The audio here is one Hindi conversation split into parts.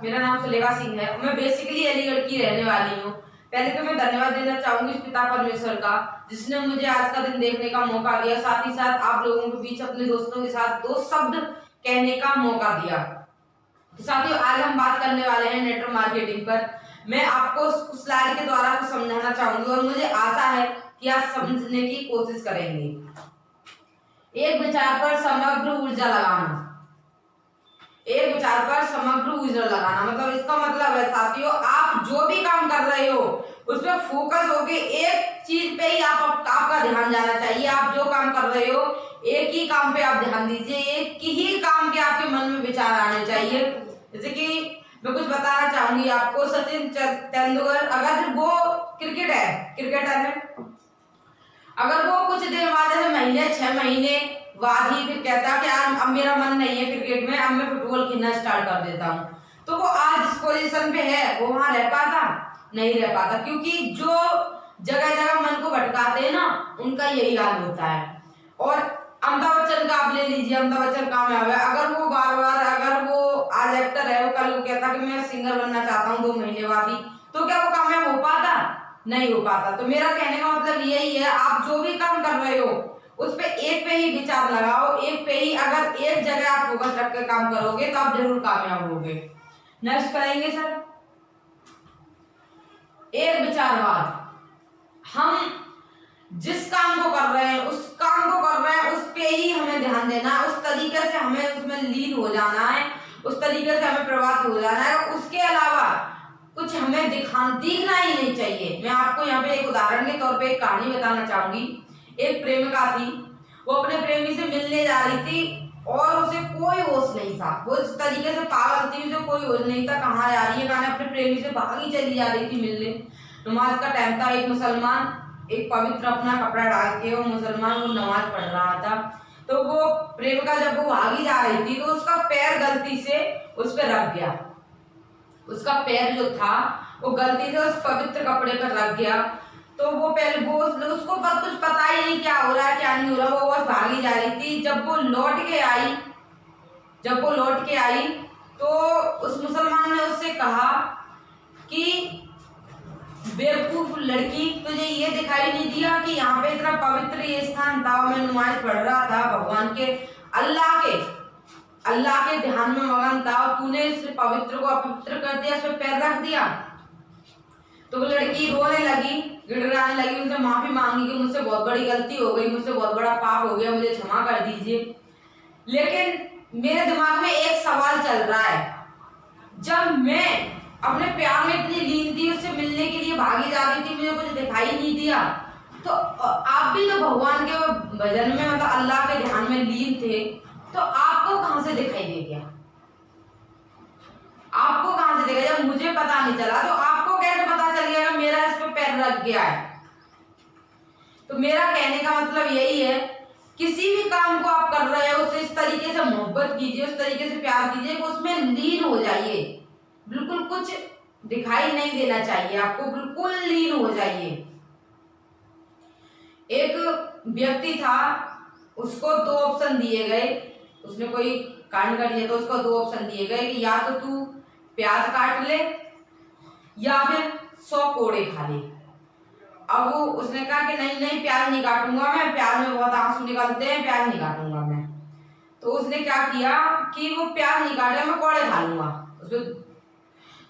मेरा नाम सुलेखा सिंह है। मैं बेसिकली अलीगढ़ की रहने वाली हूँ। पहले तो मैं धन्यवाद देना चाहूंगी पिता परमेश्वर का, जिसने मुझे आज का दिन देखने का मौका दिया, साथ ही साथ आप लोगों के बीच अपने दोस्तों के साथ दो शब्द कहने का मौका दिया। तो साथियों, आज हम बात करने वाले हैं नेटवर्क मार्केटिंग पर। मैं आपको उस स्लाइड के द्वारा कुछ समझाना चाहूंगी और मुझे आशा है कि आप समझने की कोशिश करेंगे। एक विचार पर समग्र ऊर्जा लगाना। एक विचार पर समग्र ऊर्जा लगाना मतलब इसका मतलब है साथियों, आप जो भी काम कर रहे हो उस पर फोकस होके एक चीज पे ही आपका ध्यान जाना चाहिए। आप जो काम कर रहे हो एक ही काम पे आप ध्यान दीजिए, एक ही काम के आपके मन में विचार आने चाहिए। जैसे कि मैं कुछ बताना चाहूंगी आपको। सचिन तेंदुलकर अगर वो क्रिकेटर है, अगर वो कुछ दिन बाद महीने 6 महीने बाद ही फिर कहता है कि अब मेरा मन नहीं है क्रिकेट में, अब मैं फुटबॉल खेलना स्टार्ट कर देता हूँ, तो वो आज जिस पोजीशन पे है वो वहां रह पाता? नहीं रह पाता, क्योंकि जो जगह जगह मन को भटकाते हैं ना, उनका यही हाल होता है। और अमिताभ बच्चन का आप ले लीजिए, अमिताभ बच्चन कामयाब है, अगर वो बार बार अगर वो आज एक्टर है, वो कल वो कहता कि मैं सिंगर बनना चाहता हूँ 2 महीने बाद ही, तो क्या वो कामयाब हो पाता? नहीं हो पाता। तो मेरा कहने का मतलब यही है, आप जो भी काम कर रहे हो उस पे एक पे ही विचार लगाओ, एक पे ही अगर एक जगह आप फोकस रख कर काम करोगे तो आप जरूर कामयाब होगे। नेक्स्ट करेंगे सर, एक विचारवाद। हम जिस काम को कर रहे हैं उस काम को कर रहे हैं उस पे ही हमें ध्यान देना है, उस तरीके से हमें उसमें लीन हो जाना है, उस तरीके से हमें प्रभावित हो जाना है। उसके अलावा कुछ हमें दिखना ही नहीं चाहिए। मैं आपको यहाँ पे एक उदाहरण के तौर पे एक कहानी बताना चाहूंगी। एक प्रेमिका थी, वो अपने प्रेमी से मिलने जा रही थी और उसे कोई होश नहीं था, वो इस तरीके से पागल थी, उसे कोई होश नहीं था कहाँ जा रही है, कहाँ अपने प्रेमी से भागी चली जा रही थी मिलने। नमाज का टाइम था, एक मुसलमान एक पवित्र अपना कपड़ा डाल के वो मुसलमान वो नमाज पढ़ रहा था। तो वो प्रेमिका जब वो भागी जा रही थी तो उसका पैर गलती से उस पर रख गया। उसका पैर जो था वो गलती से उस पवित्र कपड़े पर रख गया। तो वो पहले वो उसको कुछ पता ही नहीं क्या हो रहा है क्या नहीं हो रहा, वो बस भागी जा रही थी। जब वो लौट के आई तो उस मुसलमान ने उससे कहा कि बेवकूफ लड़की, तुझे ये दिखाई नहीं दिया कि यहाँ पे इतना पवित्र ये स्थान था, मैं नमाज पढ़ रहा था, भगवान के अल्लाह के ध्यान में मगन था, तूने इस पवित्र को अपवित्र कर दिया, इस पे पैर रख दिया। तो वो लड़की रोने लगी, गिड़गिड़ाने लगी, उनसे माफी मांगी कि मुझसे बहुत बड़ी गलती हो गई, मुझसे बहुत बड़ा पाप हो गया, मुझे क्षमा कर दीजिए। लेकिन मेरे दिमाग में एक सवाल चल रहा है, जब मैं अपने प्यार में इतनी लीन थी, उससे मिलने के लिए भागी जा रही थी, मुझे कुछ दिखाई नहीं दिया, तो आप भी तो भगवान के भजन में मतलब अल्लाह के ध्यान में लीन थे, तो आपको कहां से दिखाई दे गया? आपको कहां से देगा? जब मुझे पता नहीं चला तो आपको कैसे पता चल गया कि मेरा इस पे पैर रख गया है? तो मेरा कहने का मतलब यही है, किसी भी काम को आप कर रहे हो उसे इस तरीके से मोहब्बत कीजिए, उस तरीके से प्यार कीजिए कि उसमें लीन हो जाइए। बिल्कुल कुछ दिखाई नहीं देना चाहिए आपको, बिल्कुल लीन हो जाइए। एक व्यक्ति था, उसको 2 ऑप्शन दिए गए, उसने कोई कांड कर दिया तो उसको 2 ऑप्शन दिए गए कि या तो तू प्याज काट ले या फिर 100 कोड़े खा ले। अब वो उसने कहा कि नहीं प्याज नहीं काटूंगा मैं, प्याज में बहुत आंसू निकलते हैं, प्याज नहीं काटूंगा मैं। तो उसने क्या किया कि वो प्याज नहीं काटे, मैं कोड़े खा लूंगा। उसको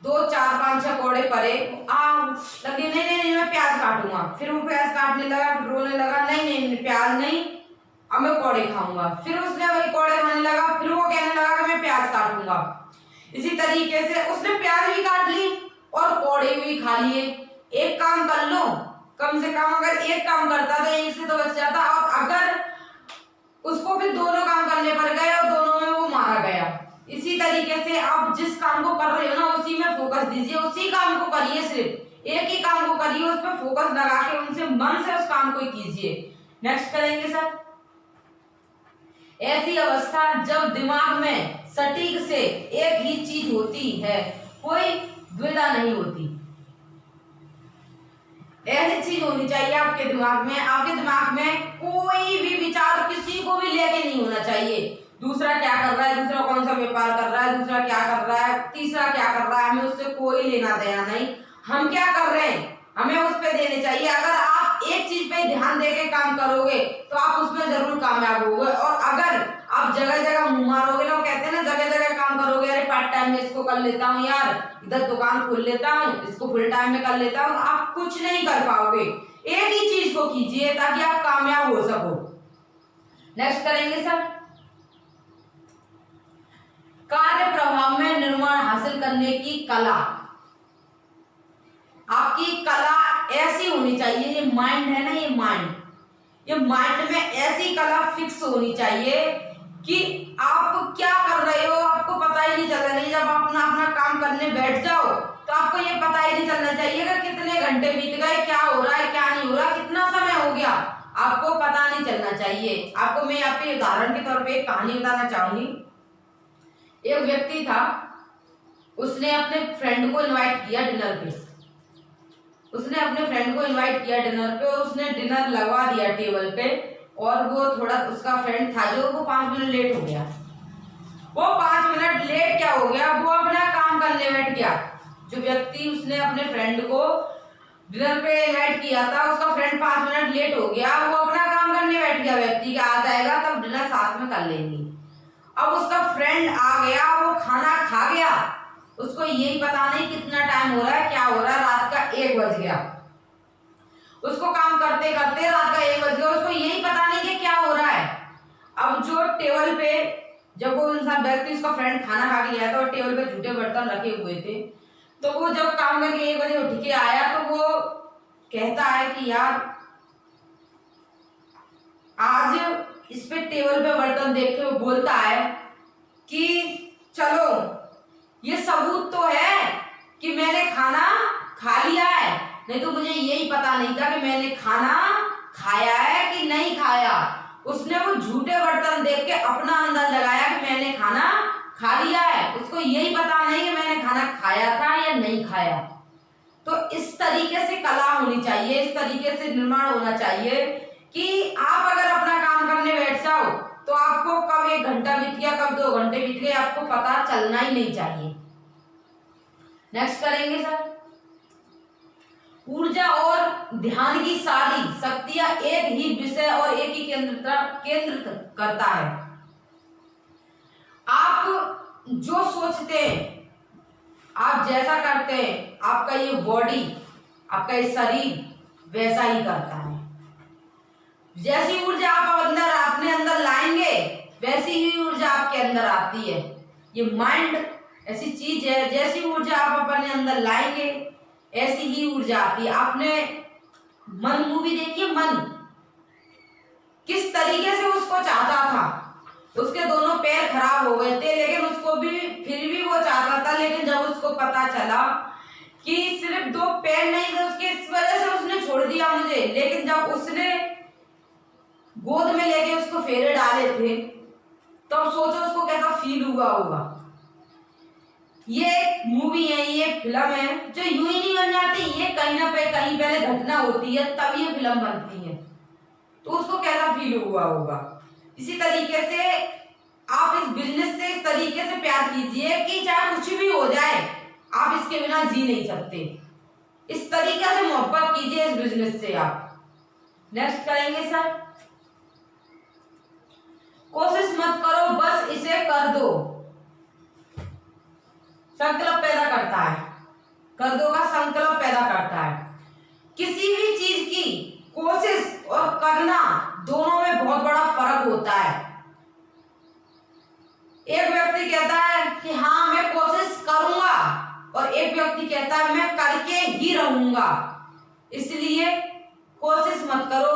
2 4 5 6 कोड़े पड़े, लगे नहीं मैं प्याज काटूंगा। फिर वो प्याज काटने लगा, फिर रोने लगा, नहीं प्याज नहीं, अब मैं कोड़े खाऊंगा। फिर उसने वही कोड़े खाने लगा, फिर वो कहने लगा कि मैं प्याज काटूंगा। इसी तरीके से उसने प्याज भी काट ली और कोड़े भी खा लिए। एक काम कर लो, कम से कम अगर एक काम करता तो एक से तो बच जाता, और अगर उसको फिर दोनों काम करने पड़ गए और दोनों में वो मारा गया। इसी तरीके से आप जिस काम को कर रहे हो ना उसी में फोकस दीजिए, उसी काम को करिए, सिर्फ एक ही काम को करिए, उस पर फोकस लगा के उनसे मन से उस काम को कीजिए। नेक्स्ट करेंगे सर, ऐसी अवस्था जब दिमाग में सटीक से एक ही चीज होती है, कोई द्विधा नहीं होती। ऐसी चीज होनी चाहिए आपके दिमाग में कोई भी विचार किसी को भी लेके नहीं होना चाहिए। दूसरा क्या कर रहा है, दूसरा कौन सा व्यापार कर रहा है, दूसरा क्या कर रहा है, तीसरा क्या कर रहा है, हमें उससे कोई लेना देना नहीं। हम क्या कर रहे हैं हमें उस पे देने चाहिए। अगर आप एक चीज पे ध्यान देके काम करोगे तो आप उसमें जरूर कामयाब होगे। और अगर आप जगह जगह मुंह मारोगे ना, कहते हैं ना जगह जगह काम करोगे, अरे पार्ट टाइम में इसको कर लेता हूँ यार, इधर दुकान खोल लेता हूँ, इसको फुल टाइम में कर लेता हूँ, आप कुछ नहीं कर पाओगे। एक ही चीज को कीजिए ताकि आप कामयाब हो सको। नेक्स्ट करेंगे सर, कार्य प्रभाव में निर्माण हासिल करने की कला। आपकी कला ऐसी होनी चाहिए, ये माइंड है ना, ये माइंड में ऐसी कला फिक्स होनी चाहिए कि आप क्या कर रहे हो आपको पता ही नहीं चलना चाहिए। जब आप अपना काम करने बैठ जाओ तो आपको ये पता ही नहीं चलना चाहिए कि कितने घंटे बीत गए, क्या हो रहा है क्या नहीं हो रहा, कितना समय हो गया, आपको पता नहीं चलना चाहिए। आपको मैं यहाँ पे उदाहरण के तौर पे एक कहानी बताना चाहूंगी। एक व्यक्ति था, उसने अपने फ्रेंड को इनवाइट किया डिनर पे, उसने अपने फ्रेंड को इनवाइट किया डिनर पे, और उसने डिनर लगवा दिया टेबल पे, और वो थोड़ा उसका फ्रेंड था जो वो 5 मिनट लेट हो गया। वो 5 मिनट लेट क्या हो गया, वो अपना काम करने बैठ गया। जो व्यक्ति उसने अपने फ्रेंड को डिनर पे इनवाइट किया था, उसका फ्रेंड 5 मिनट लेट हो गया, वो अपना काम करने बैठ गया। व्यक्ति का आ जाएगा तब डिनर साथ में कर लेंगे। अब उसका फ्रेंड आ गया, वो खाना खा गया, उसको यही पता नहीं कितना टाइम हो रहा है क्या हो रहा है, रात का 1 बज गया। उसको काम करते करते रात का 1 बज गया, उसको यही पता नहीं कि क्या हो रहा है। अब जो टेबल पे जब वो इंसान व्यक्ति उसका फ्रेंड खाना खा के गया था और टेबल पे झूठे बर्तन रखे हुए थे, तो वो जब काम करके 1 बजे उठ के आया तो वो कहता है कि यार आज इस पे टेबल पे बर्तन देख के वो बोलता है कि चलो ये सबूत तो है कि मैंने खाना खा लिया है, नहीं तो मुझे यही पता नहीं था कि मैंने खाना खाया है कि नहीं खाया। उसने वो झूठे बर्तन देख के अपना अंदाज लगाया कि मैंने खाना खा लिया है, उसको यही पता नहीं कि मैंने खाना खाया था या नहीं खाया। तो इस तरीके से कला होनी चाहिए, इस तरीके से निर्माण होना चाहिए कि आप अगर अपना काम करने बैठ जाओ तो आपको कब 1 घंटा बीत गया, कब 2 घंटे बीत गए, आपको पता चलना ही नहीं चाहिए। नेक्स्ट करेंगे सर, ऊर्जा और ध्यान की सारी शक्तियां एक ही विषय और एक ही केंद्रित करता है। आप जो सोचते हैं, आप जैसा करते हैं, आपका ये बॉडी, आपका ये शरीर वैसा ही करता है। जैसी ऊर्जा आप अंदर अपने अंदर लाएंगे वैसी ही ऊर्जा आपके अंदर आती है। ये माइंड ऐसी चीज है, जैसी ऊर्जा आप अपने अंदर लाएंगे ऐसी ही ऊर्जा आती है। आपने मन मूवी देखी है, मन किस तरीके से उसको चाहता था, उसके दोनों पैर खराब हो गए थे लेकिन उसको भी फिर भी वो चाहता था, लेकिन जब उसको पता चला कि सिर्फ 2 पैर नहीं थे उसके, इस वजह से उसने छोड़ दिया मुझे। लेकिन जब उसने गोद में लेके उसको फेरे डाले थे तब तो सोचो उसको कैसा फील हुआ होगा। ये एक मूवी है, ये फिल्म है जो यूं ही नहीं बन जाती, ये कहीं ना कहीं पहले घटना होती है तब ये फिल्म बनती है, तो उसको कैसा फील हुआ होगा। इसी तरीके से आप इस बिजनेस से इस तरीके से प्यार कीजिए कि चाहे कुछ भी हो जाए आप इसके बिना जी नहीं सकते। इस तरीके से मोहब्बत कीजिए इस बिजनेस से आप। नेक्स्ट करेंगे सर, कोशिश मत करो बस इसे कर दो। संकल्प पैदा करता है, कर दो का संकल्प पैदा करता है। किसी भी चीज की कोशिश और करना दोनों में बहुत बड़ा फर्क होता है। एक व्यक्ति कहता है कि हाँ मैं कोशिश करूंगा, और एक व्यक्ति कहता है मैं करके ही रहूंगा। इसलिए कोशिश मत करो,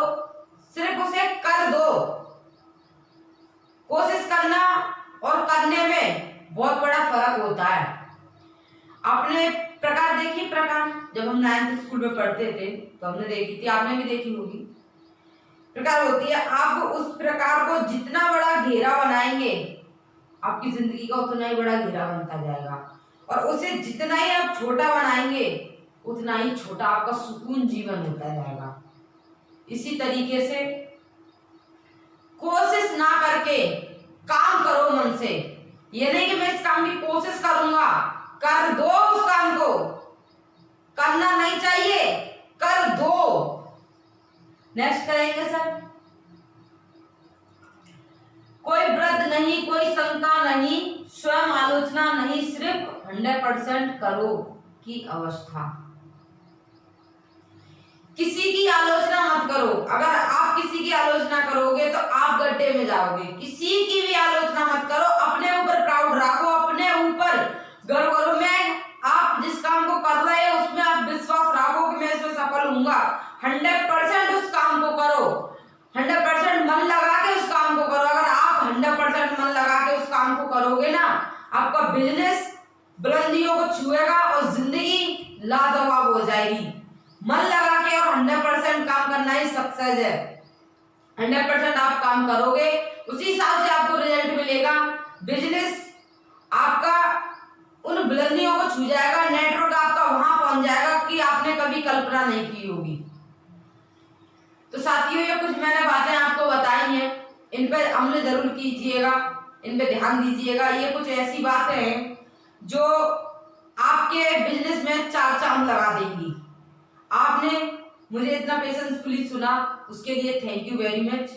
सिर्फ उसे कर दो। कोशिश करना और करने में बहुत बड़ा फर्क होता है। आपने प्रकार देखी, प्रकार जब हम 9th स्कूल में पढ़ते थे तो हमने देखी थी, आपने भी देखी होगी। प्रकार होती है, आप उस प्रकार को जितना बड़ा घेरा बनाएंगे आपकी जिंदगी का उतना ही बड़ा घेरा बनता जाएगा, और उसे जितना ही आप छोटा बनाएंगे उतना ही छोटा आपका सुकून जीवन होता जाएगा। इसी तरीके से कोशिश ना करके काम करो मन से। ये नहीं कि मैं इस काम की कोशिश करूंगा, कर दो उस काम को। करना नहीं चाहिए, कर दो। नेक्स्ट करेंगे सर। कोई वृद्ध नहीं, कोई शंका नहीं, स्वयं आलोचना नहीं, सिर्फ 100% करो की अवस्था। किसी की आलोचना मत करो। अगर आप किसी की आलोचना करोगे तो आप गड्ढे में जाओगे। किसी की भी आलोचना मत करो, अपने ऊपर प्राउड रखो, अपने ऊपर गर्व करो। मैं आप जिस काम को कर रहे हो उसमें आप विश्वास रखो कि मैं इसमें सफल होऊंगा। 100% उस काम को करो, 100% मन लगा के उस काम को करो। अगर आप 100% मन लगा के उस काम को करोगे ना, आपका बिजनेस बुलंदियों को छुएगा और जिंदगी लाजवाब हो जाएगी। मन लगा के और 100% काम करना ही सक्सेस है। 100% आप काम करोगे, उसी हिसाब से आपको रिजल्ट मिलेगा। बिजनेस आपका उन बुलंदियों को छू जाएगा, नेटवर्क आपका वहां पहुंच जाएगा कि आपने कभी कल्पना नहीं की होगी। तो साथियों, ये कुछ मैंने बातें आपको बताई हैं, इन पे अमल जरूर कीजिएगा, इन पे ध्यान दीजिएगा। ये कुछ ऐसी बातें हैं जो आपके बिजनेस में चार चांद लगा देंगी। आपने मुझे इतना पेशेंसफुली सुना, उसके लिए thank you very much.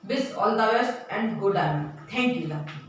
Wish all the best and good earning. Thank you.